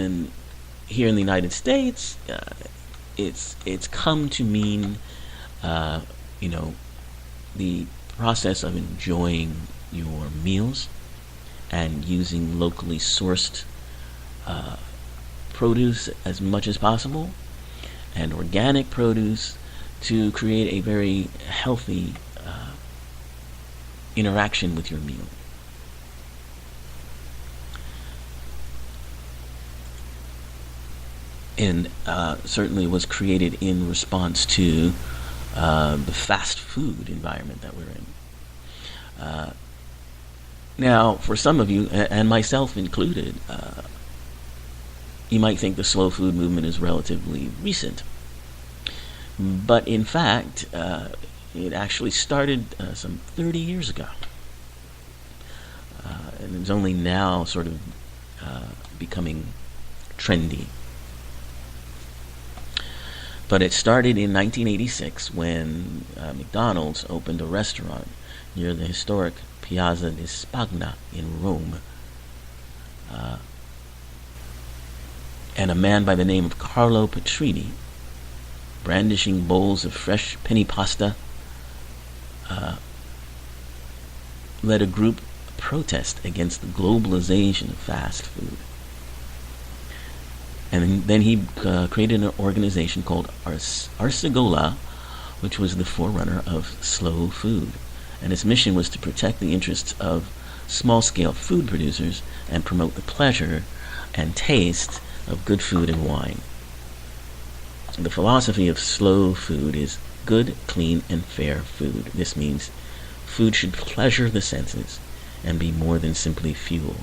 And here in the United States, it's come to mean, uh, you know, the process of enjoying your meals and using locally sourced produce as much as possible, and organic produce, to create a very healthy interaction with your meal. And certainly was created in response to the fast food environment that we're in. Now, for some of you, and myself included, you might think the slow food movement is relatively recent. But in fact, it actually started some 30 years ago. And it's only now sort of becoming trendy. But it started in 1986 when McDonald's opened a restaurant near the historic Piazza di Spagna in Rome. And a man by the name of Carlo Petrini, brandishing bowls of fresh penny pasta, led a group protest against the globalization of fast food. And then he created an organization called Arsigola, which was the forerunner of slow food. And its mission was to protect the interests of small-scale food producers and promote the pleasure and taste of good food and wine. The philosophy of slow food is good, clean, and fair food. This means food should pleasure the senses and be more than simply fuel.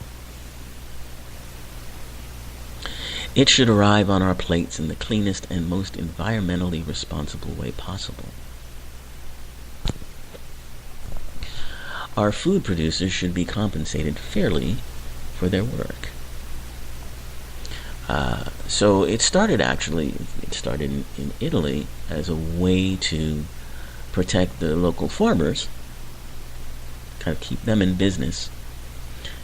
It should arrive on our plates in the cleanest and most environmentally responsible way possible. Our food producers should be compensated fairly for their work. So it started in Italy as a way to protect the local farmers, kind of keep them in business,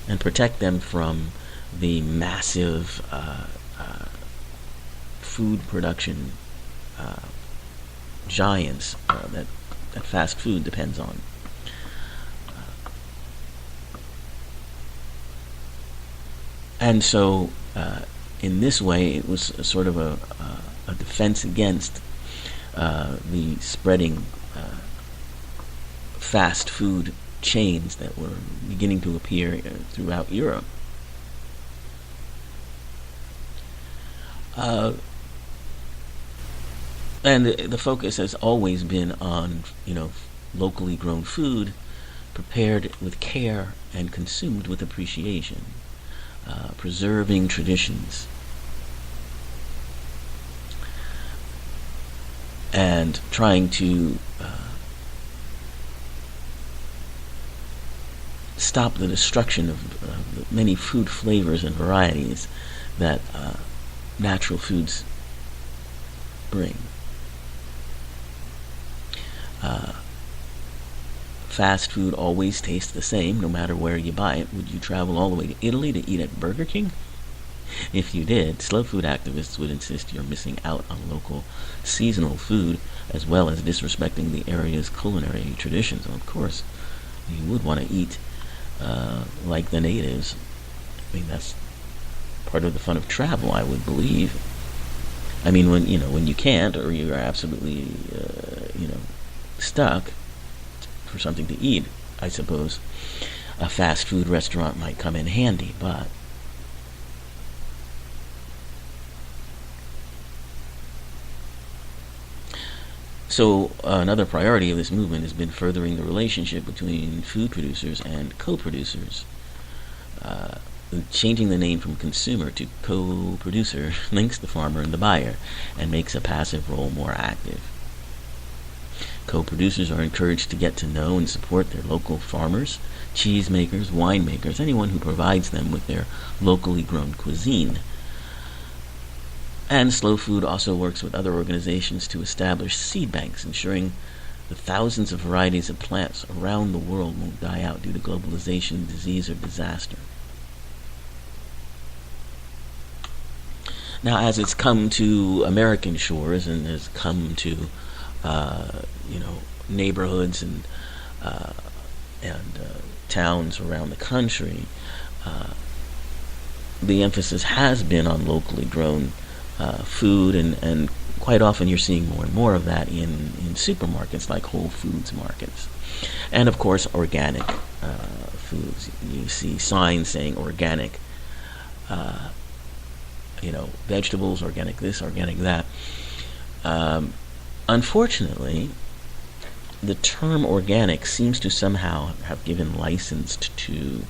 and protect them from the massive food production giants that fast food depends on. And so, in this way, it was a sort of a defense against the spreading fast food chains that were beginning to appear throughout Europe. And the focus has always been on, locally grown food, prepared with care and consumed with appreciation, preserving traditions, and trying to stop the destruction of the many food flavors and varieties that natural foods bring. Fast food always tastes the same, no matter where you buy it. Would you travel all the way to Italy to eat at Burger King? If you did, slow food activists would insist you're missing out on local seasonal food, as well as disrespecting the area's culinary traditions. Well, of course, you would want to eat like the natives. I mean, that's part of the fun of travel, I would believe. I mean, when you can't, or you're absolutely, stuck for something to eat, I suppose a fast food restaurant might come in handy. But so another priority of this movement has been furthering the relationship between food producers and co-producers. Changing the name from consumer to co-producer links the farmer and the buyer and makes a passive role more active. Co-producers are encouraged to get to know and support their local farmers, cheese makers, wine makers, anyone who provides them with their locally grown cuisine. And Slow Food also works with other organizations to establish seed banks, ensuring the thousands of varieties of plants around the world won't die out due to globalization, disease, or disaster. Now, as it's come to American shores and has come to, neighborhoods uh, and towns around the country, the emphasis has been on locally grown food, and quite often you're seeing more and more of that in supermarkets like Whole Foods markets. And of course, organic foods. You see signs saying organic, vegetables, organic this, organic that. Unfortunately, the term organic seems to somehow have given license to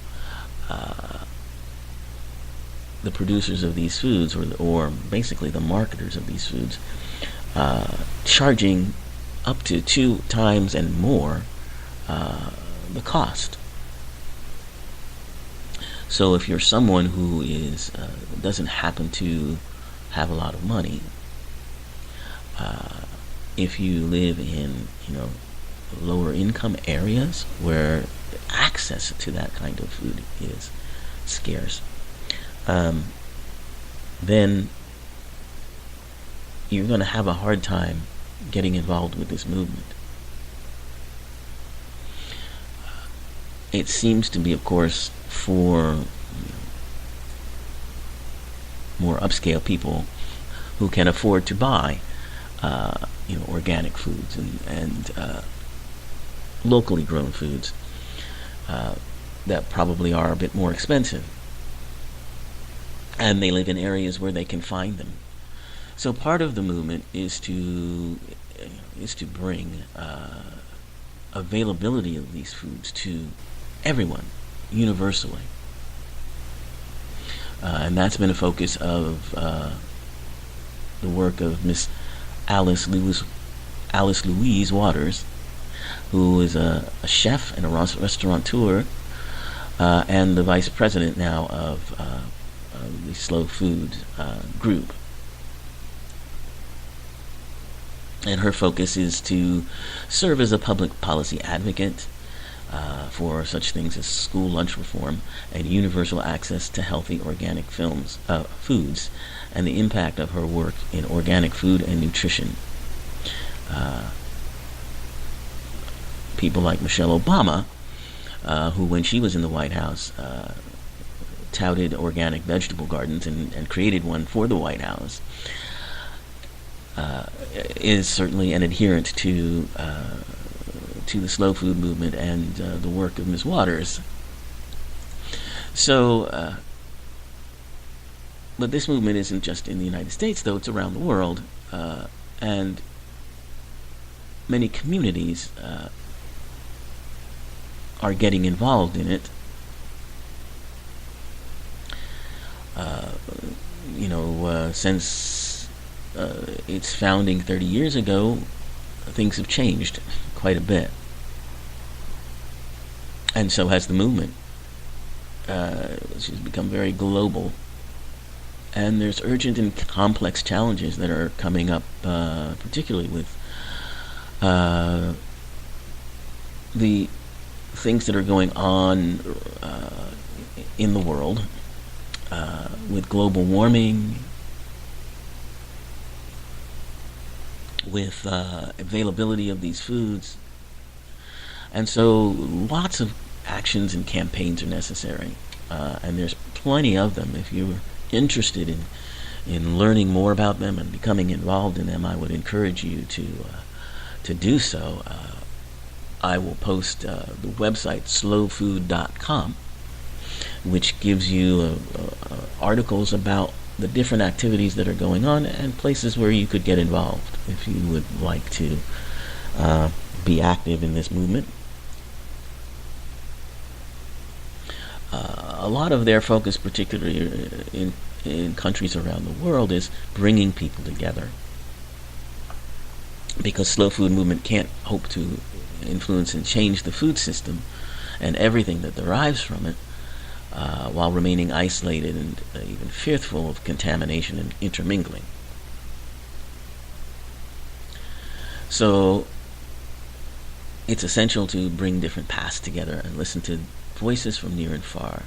the producers of these foods, or basically the marketers of these foods, charging up to 2 times and more the cost. So if you're someone who doesn't happen to have a lot of money, if you live in lower income areas where access to that kind of food is scarce, then you're going to have a hard time getting involved with this movement. It seems to be, of course, for more upscale people who can afford to buy organic foods and locally grown foods that probably are a bit more expensive, and they live in areas where they can find them. So part of the movement is to bring availability of these foods to everyone, universally. And that's been a focus of the work of Miss Alice Louise Waters, who is a chef and a restaurateur, and the vice president now of the Slow Food group. And her focus is to serve as a public policy advocate for such things as school lunch reform and universal access to healthy organic foods, and the impact of her work in organic food and nutrition. People like Michelle Obama, who when she was in the White House touted organic vegetable gardens and created one for the White House, is certainly an adherent to the slow food movement and the work of Ms. Waters. So, but this movement isn't just in the United States, though; it's around the world, and many communities are getting involved in it. Since its founding 30 years ago, things have changed quite a bit. And so has the movement. Which has become very global. And there's urgent and complex challenges that are coming up, particularly with the things that are going on in the world, with global warming, with availability of these foods. And so lots of actions and campaigns are necessary, and there's plenty of them. If you're interested in learning more about them and becoming involved in them, I would encourage you to do so. I will post the website slowfood.com, which gives you articles about the different activities that are going on and places where you could get involved if you would like to be active in this movement. A lot of their focus, particularly in countries around the world, is bringing people together, because slow food movement can't hope to influence and change the food system and everything that derives from it, while remaining isolated and even fearful of contamination and intermingling. So it's essential to bring different paths together and listen to voices from near and far.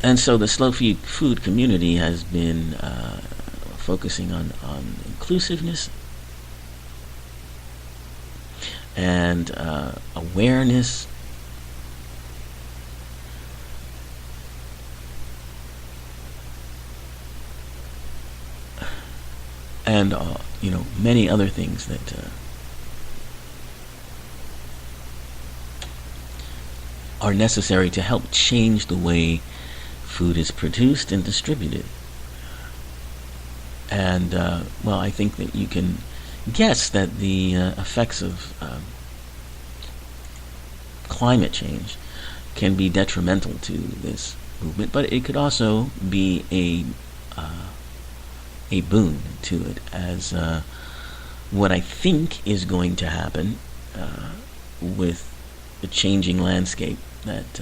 And so the slow food community has been focusing on inclusiveness and awareness, and many other things that are necessary to help change the way food is produced and distributed. And I think that you can guess that the effects of climate change can be detrimental to this movement, but it could also be a boon to it, as what I think is going to happen with the changing landscape that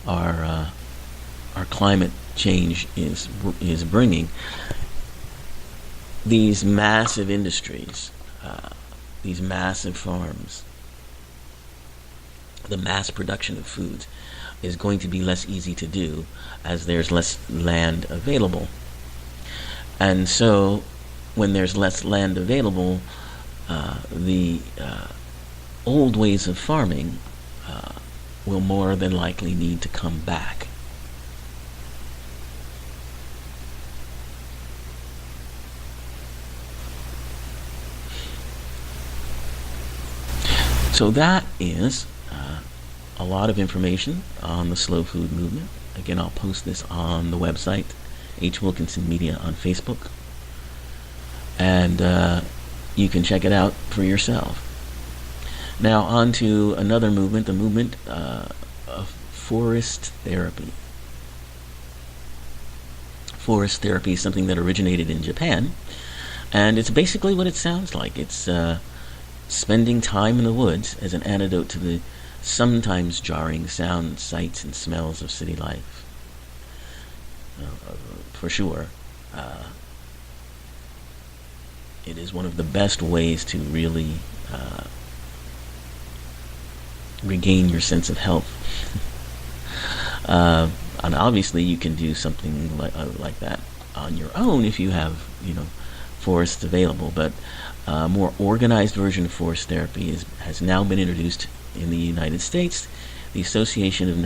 our climate change is bringing. These massive industries, these massive farms, the mass production of foods is going to be less easy to do as there's less land available. And so when there's less land available, the old ways of farming will more than likely need to come back. So that is a lot of information on the slow food movement. Again, I'll post this on the website, H. Wilkinson Media on Facebook, and you can check it out for yourself. Now on to another movement, the movement of forest therapy. Forest therapy is something that originated in Japan, and it's basically what it sounds like. It's spending time in the woods as an antidote to the sometimes jarring sounds, sights, and smells of city life. For sure. It is one of the best ways to really regain your sense of health. And obviously you can do something like that on your own if you have, forests available, but a more organized version of forest therapy has now been introduced in the United States. The Association of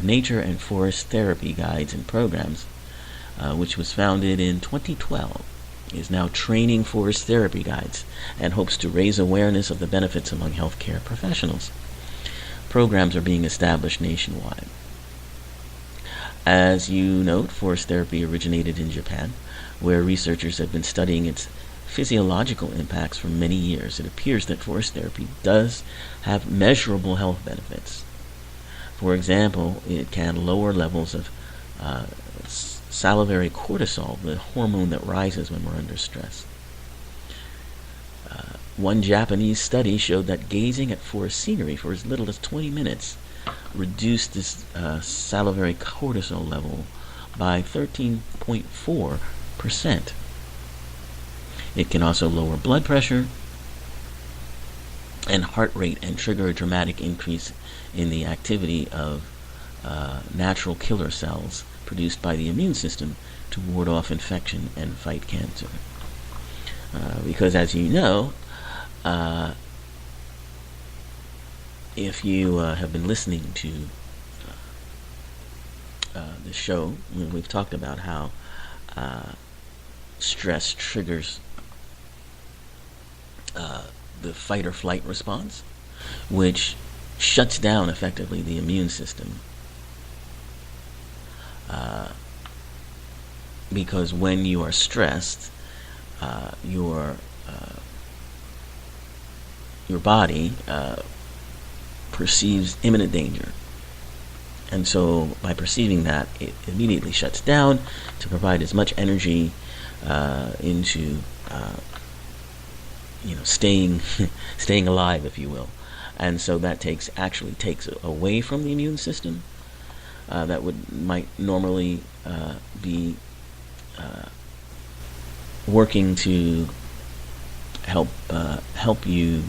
Nature and Forest Therapy Guides and Programs, which was founded in 2012, is now training forest therapy guides and hopes to raise awareness of the benefits among healthcare professionals. Programs are being established nationwide. As you note, forest therapy originated in Japan, where researchers have been studying its physiological impacts for many years. It appears that forest therapy does have measurable health benefits. For example, it can lower levels of salivary cortisol, the hormone that rises when we're under stress. One Japanese study showed that gazing at forest scenery for as little as 20 minutes reduced this salivary cortisol level by 13.4%. It can also lower blood pressure and heart rate and trigger a dramatic increase in the activity of natural killer cells produced by the immune system to ward off infection and fight cancer. Because as you know, if you have been listening to the show, we've talked about how stress triggers the fight or flight response, which shuts down effectively the immune system. Because when you are stressed, your body perceives imminent danger. And so by perceiving that, it immediately shuts down to provide as much energy into staying alive, if you will. And so that takes away from the immune system that might normally be working to help you